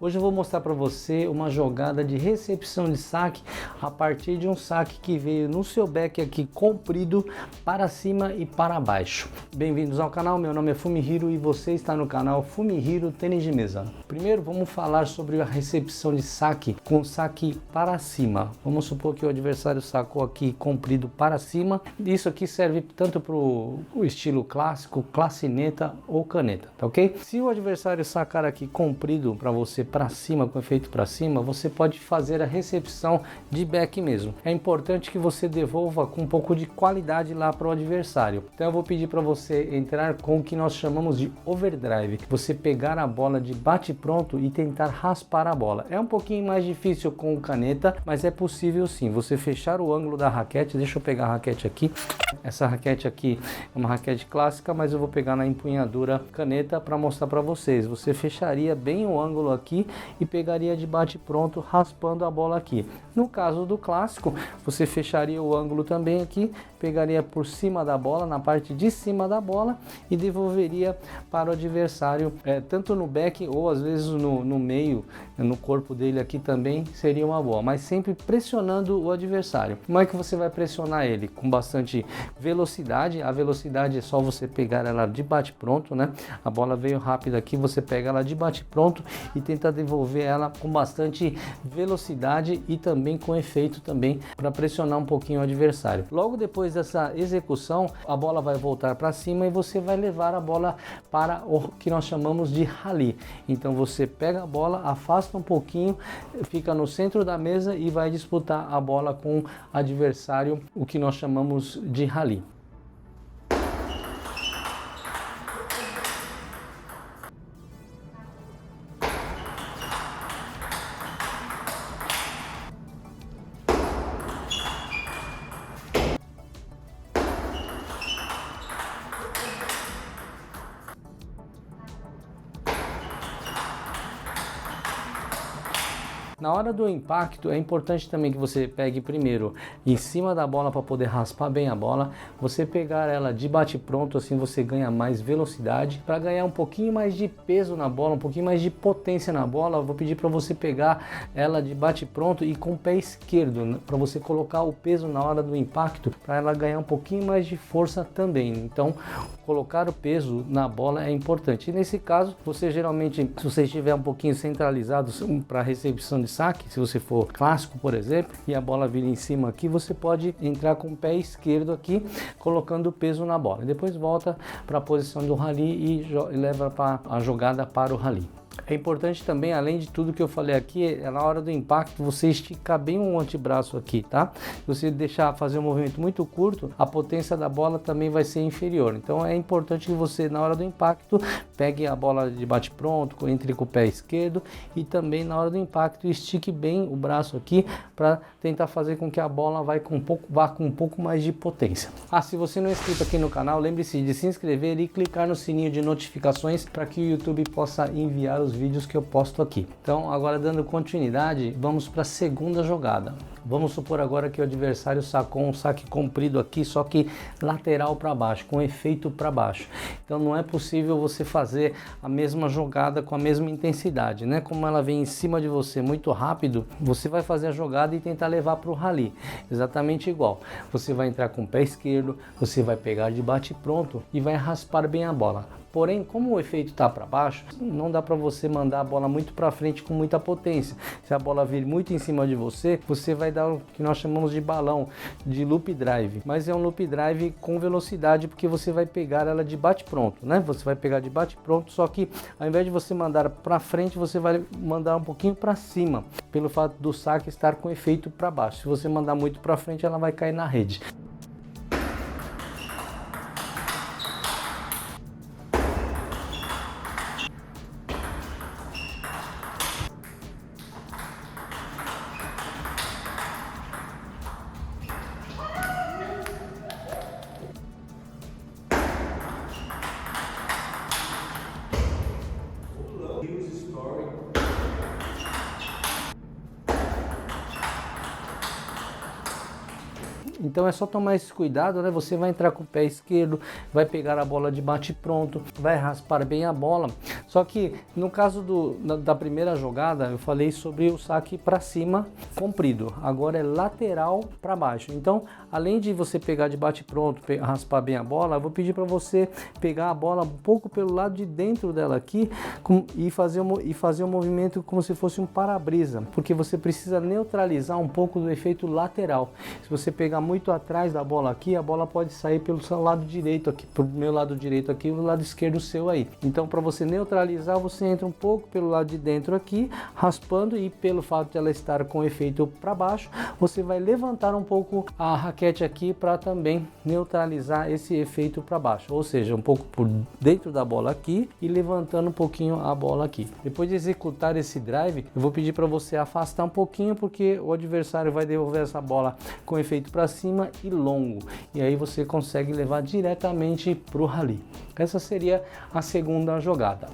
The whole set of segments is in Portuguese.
Hoje eu vou mostrar para você uma jogada de recepção de saque a partir de um saque que veio no seu back aqui comprido para cima e para baixo. Bem-vindos ao canal, meu nome é Fumihiro e você está no canal Fumihiro Tênis de Mesa. Primeiro vamos falar sobre a recepção de saque com saque para cima. Vamos supor que o adversário sacou aqui comprido para cima. Isso aqui serve tanto para o estilo clássico, classineta ou caneta, tá ok? Se o adversário sacar aqui comprido para você para cima, com efeito para cima, você pode fazer a recepção de back mesmo. É importante que você devolva com um pouco de qualidade lá para o adversário. Então eu vou pedir para você entrar com o que nós chamamos de overdrive. Você pegar a bola de bate pronto e tentar raspar a bola. É um pouquinho mais difícil com caneta, mas é possível sim. Você fechar o ângulo da raquete. Deixa eu pegar a raquete aqui. Essa raquete aqui é uma raquete clássica, mas eu vou pegar na empunhadura caneta para mostrar para vocês. Você fecharia bem o ângulo aqui e pegaria de bate pronto raspando a bola aqui. No caso do clássico, você fecharia o ângulo também aqui, pegaria por cima da bola, na parte de cima da bola e devolveria para o adversário, tanto no back ou às vezes no meio, no corpo dele aqui também seria uma boa, mas sempre pressionando o adversário. Como é que você vai pressionar ele? Com bastante velocidade. A velocidade é só você pegar ela de bate pronto, né? A bola veio rápida aqui, você pega ela de bate pronto e tenta devolver ela com bastante velocidade e também com efeito também para pressionar um pouquinho o adversário. Logo depois dessa execução, a bola vai voltar para cima e você vai levar a bola para o que nós chamamos de rally. Então você pega a bola, afasta um pouquinho, fica no centro da mesa e vai disputar a bola com o adversário, o que nós chamamos de rally. Na hora do impacto é importante também que você pegue primeiro em cima da bola para poder raspar bem a bola. Você pegar ela de bate pronto, assim você ganha mais velocidade. Para ganhar um pouquinho mais de peso na bola, um pouquinho mais de potência na bola, eu vou pedir para você pegar ela de bate pronto e com o pé esquerdo, para você colocar o peso na hora do impacto, para ela ganhar um pouquinho mais de força também. Então colocar o peso na bola é importante. E nesse caso, você geralmente, se você estiver um pouquinho centralizado para recepção de saque, se você for clássico, por exemplo, e a bola vir em cima aqui, você pode entrar com o pé esquerdo aqui, colocando o peso na bola. Depois volta para a posição do rally e leva a jogada para o rally. É importante também, além de tudo que eu falei aqui, na hora do impacto você esticar bem o antebraço aqui, tá? Se você deixar fazer um movimento muito curto, a potência da bola também vai ser inferior. Então é importante que você, na hora do impacto, pegue a bola de bate pronto, entre com o pé esquerdo e também na hora do impacto estique bem o braço aqui para tentar fazer com que a bola vá com um pouco mais de potência. Se você não é inscrito aqui no canal, lembre-se de se inscrever e clicar no sininho de notificações para que o YouTube possa enviar os vídeos que eu posto aqui. Então agora, dando continuidade, vamos para a segunda jogada. Vamos supor agora que o adversário sacou um saque comprido aqui, só que lateral para baixo, com efeito para baixo. Então não é possível você fazer a mesma jogada com a mesma intensidade, né? Como ela vem em cima de você muito rápido, você vai fazer a jogada e tentar levar para o rally. Exatamente igual. Você vai entrar com o pé esquerdo, você vai pegar de bate pronto e vai raspar bem a bola. Porém, como o efeito está para baixo, não dá para você mandar a bola muito para frente com muita potência. Se a bola vir muito em cima de você, você vai dar o que nós chamamos de balão, de loop drive. Mas é um loop drive com velocidade, porque você vai pegar ela de bate pronto, né? Você vai pegar de bate pronto, só que ao invés de você mandar para frente, você vai mandar um pouquinho para cima, pelo fato do saque estar com efeito para baixo. Se você mandar muito para frente, ela vai cair na rede. Então é só tomar esse cuidado, né? Você vai entrar com o pé esquerdo, vai pegar a bola de bate pronto, vai raspar bem a bola. Só que no caso da primeira jogada, eu falei sobre o saque para cima comprido, agora é lateral para baixo. Então, além de você pegar de bate pronto, raspar bem a bola, eu vou pedir para você pegar a bola um pouco pelo lado de dentro dela aqui e fazer um movimento como se fosse um para-brisa, porque você precisa neutralizar um pouco do efeito lateral. Se você pegar muito atrás da bola aqui, a bola pode sair pelo seu lado direito aqui, pro meu lado direito aqui e o lado esquerdo seu aí. Então, para você neutralizar, você entra um pouco pelo lado de dentro aqui, raspando, e pelo fato de ela estar com efeito para baixo, você vai levantar um pouco a raquete aqui para também neutralizar esse efeito para baixo, ou seja, um pouco por dentro da bola aqui e levantando um pouquinho a bola aqui. Depois de executar esse drive, eu vou pedir para você afastar um pouquinho, porque o adversário vai devolver essa bola com efeito para cima e longo, e aí você consegue levar diretamente para o rally. Essa seria a segunda jogada.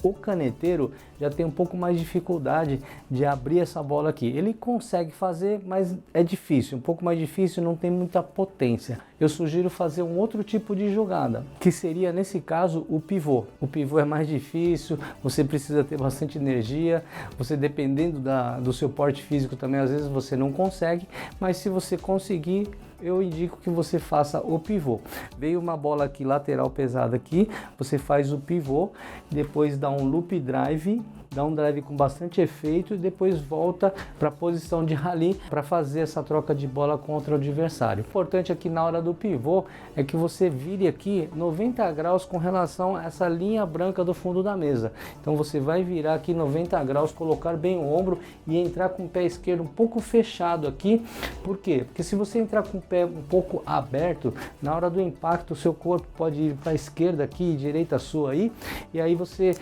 O caneteiro já tem um pouco mais de dificuldade de abrir essa bola aqui. Ele consegue fazer, mas é difícil, um pouco mais difícil, não tem muita potência. Eu sugiro fazer um outro tipo de jogada, que seria, nesse caso, o pivô. O pivô é mais difícil, você precisa ter bastante energia, você, dependendo do seu porte físico também, às vezes você não consegue, mas se você conseguir, eu indico que você faça o pivô. Veio uma bola aqui lateral pesada aqui, você faz o pivô, depois dá um loop drive, dá um drive com bastante efeito e depois volta para a posição de rally para fazer essa troca de bola contra o adversário. O importante aqui na hora do pivô é que você vire aqui 90 graus com relação a essa linha branca do fundo da mesa. Então você vai virar aqui 90 graus, colocar bem o ombro e entrar com o pé esquerdo um pouco fechado aqui. Por quê? Porque se você entrar com o pé um pouco aberto, na hora do impacto o seu corpo pode ir para a esquerda aqui, direita sua aí, e aí você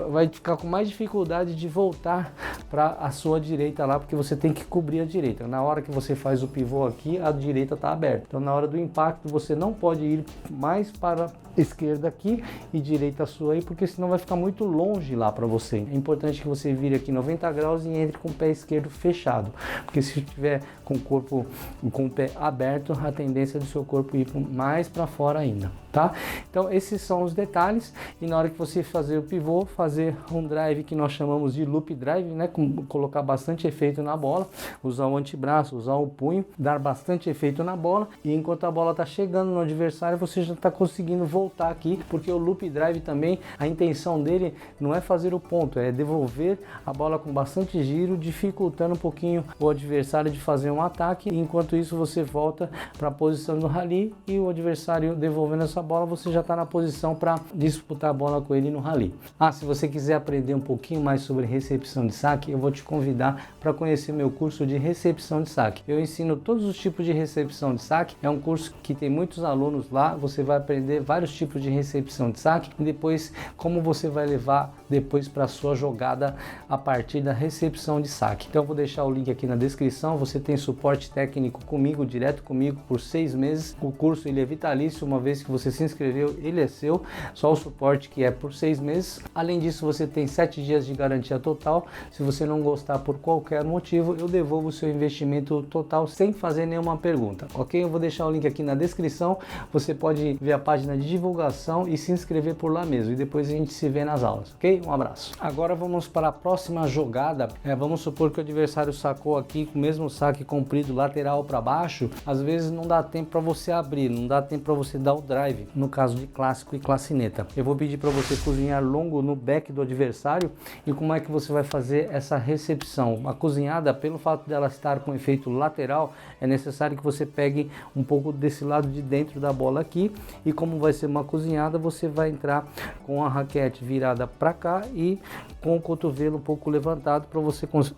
vai ficar com mais dificuldade de voltar para a sua direita lá, porque você tem que cobrir a direita. Na hora que você faz o pivô aqui, a direita está aberta. Então na hora do impacto você não pode ir mais para a esquerda aqui e direita sua aí, porque senão vai ficar muito longe lá para você. É importante que você vire aqui 90 graus e entre com o pé esquerdo fechado, porque se tiver com o corpo com o pé aberto, a tendência do seu corpo ir mais para fora ainda, tá? Então esses são os detalhes. E na hora que você fazer o pivô, fazer um drive que nós chamamos de loop drive, né? Colocar bastante efeito na bola, usar o antebraço, usar o punho, dar bastante efeito na bola, e enquanto a bola está chegando no adversário, você já está conseguindo voltar aqui, porque o loop drive também, a intenção dele não é fazer o ponto, é devolver a bola com bastante giro, dificultando um pouquinho o adversário de fazer um ataque, e enquanto isso você volta para a posição do rally, e o adversário devolvendo essa bola, você já está na posição para disputar a bola com ele no rally. Se você quiser aprender um pouquinho mais sobre recepção de saque, eu vou te convidar para conhecer meu curso de recepção de saque. Eu ensino todos os tipos de recepção de saque, é um curso que tem muitos alunos lá, você vai aprender vários tipos de recepção de saque e depois como você vai levar depois para a sua jogada a partir da recepção de saque. Então eu vou deixar o link aqui na descrição, você tem suporte técnico comigo, direto comigo por 6 meses, o curso ele é vitalício, uma vez que você se inscreveu, ele é seu, só o suporte que é por 6 meses. Além disso, você tem 7 dias de garantia total. Se você não gostar por qualquer motivo, eu devolvo o seu investimento total sem fazer nenhuma pergunta, ok? Eu vou deixar o link aqui na descrição, você pode ver a página de divulgação e se inscrever por lá mesmo, e depois a gente se vê nas aulas, ok? Um abraço. Agora vamos para a próxima jogada. Vamos supor que o adversário sacou aqui com o mesmo saque comprido lateral para baixo, às vezes não dá tempo para você abrir, não dá tempo para você dar o drive, no caso de clássico e clacineta. Eu vou pedir para você cozinhar longo no back do adversário. E como é que você vai fazer essa recepção? A cozinhada, pelo fato dela estar com efeito lateral, é necessário que você pegue um pouco desse lado de dentro da bola aqui, e como vai ser uma cozinhada, você vai entrar com a raquete virada para cá e com o cotovelo um pouco levantado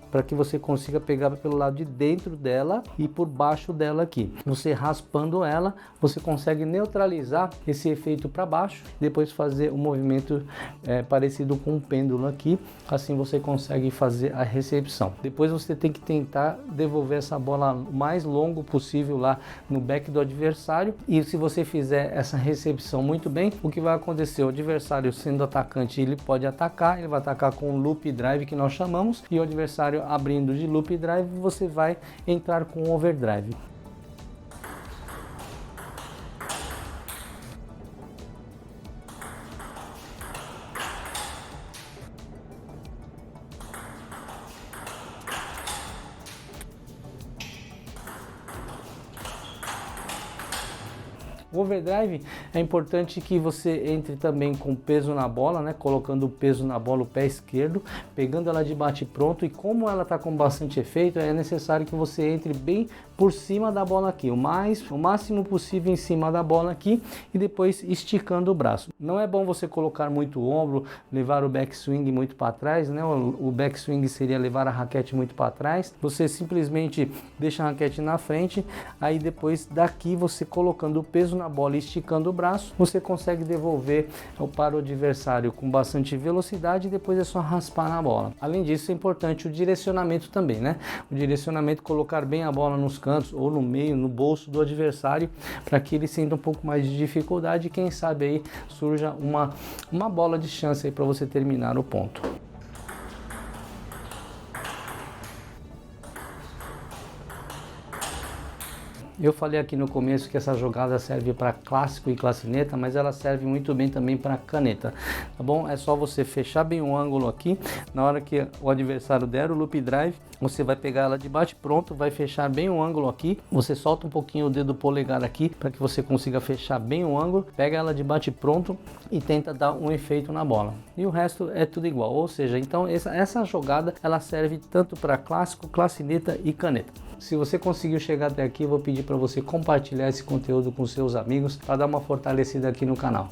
para que você consiga pegar pelo lado de dentro dela e por baixo dela aqui. Você raspando ela, você consegue neutralizar esse efeito para baixo, depois fazer um movimento parecido com um pêndulo aqui, assim você consegue fazer a recepção. Depois você tem que tentar devolver essa bola o mais longo possível lá no back do adversário, e se você fizer essa recepção muito bem, o que vai acontecer? O adversário, sendo atacante, ele pode atacar, ele vai atacar com o loop drive que nós chamamos, e o adversário abrindo de loop drive, você vai entrar com overdrive. O overdrive é importante que você entre também com peso na bola, né? Colocando o peso na bola, o pé esquerdo, pegando ela de bate pronto, e como ela está com bastante efeito, é necessário que você entre bem por cima da bola aqui, o máximo possível em cima da bola aqui, e depois esticando o braço. Não é bom você colocar muito o ombro, levar o backswing muito para trás, né? O backswing seria levar a raquete muito para trás. Você simplesmente deixa a raquete na frente, aí depois daqui você colocando o peso na bola e esticando o braço, você consegue devolver para o adversário com bastante velocidade, e depois é só raspar na bola. Além disso, é importante o direcionamento também, né? O direcionamento, colocar bem a bola nos cantos ou no meio, no bolso do adversário, para que ele sinta um pouco mais de dificuldade e quem sabe aí surja uma bola de chance aí para você terminar o ponto. Eu falei aqui no começo que essa jogada serve para clássico e clacineta, mas ela serve muito bem também para caneta, tá bom? É só você fechar bem o ângulo aqui, na hora que o adversário der o loop drive, você vai pegar ela de bate pronto, vai fechar bem o ângulo aqui, você solta um pouquinho o dedo polegar aqui, para que você consiga fechar bem o ângulo, pega ela de bate pronto e tenta dar um efeito na bola. E o resto é tudo igual, ou seja, então essa jogada, ela serve tanto para clássico, clacineta e caneta. Se você conseguiu chegar até aqui, eu vou pedir para você compartilhar esse conteúdo com seus amigos para dar uma fortalecida aqui no canal.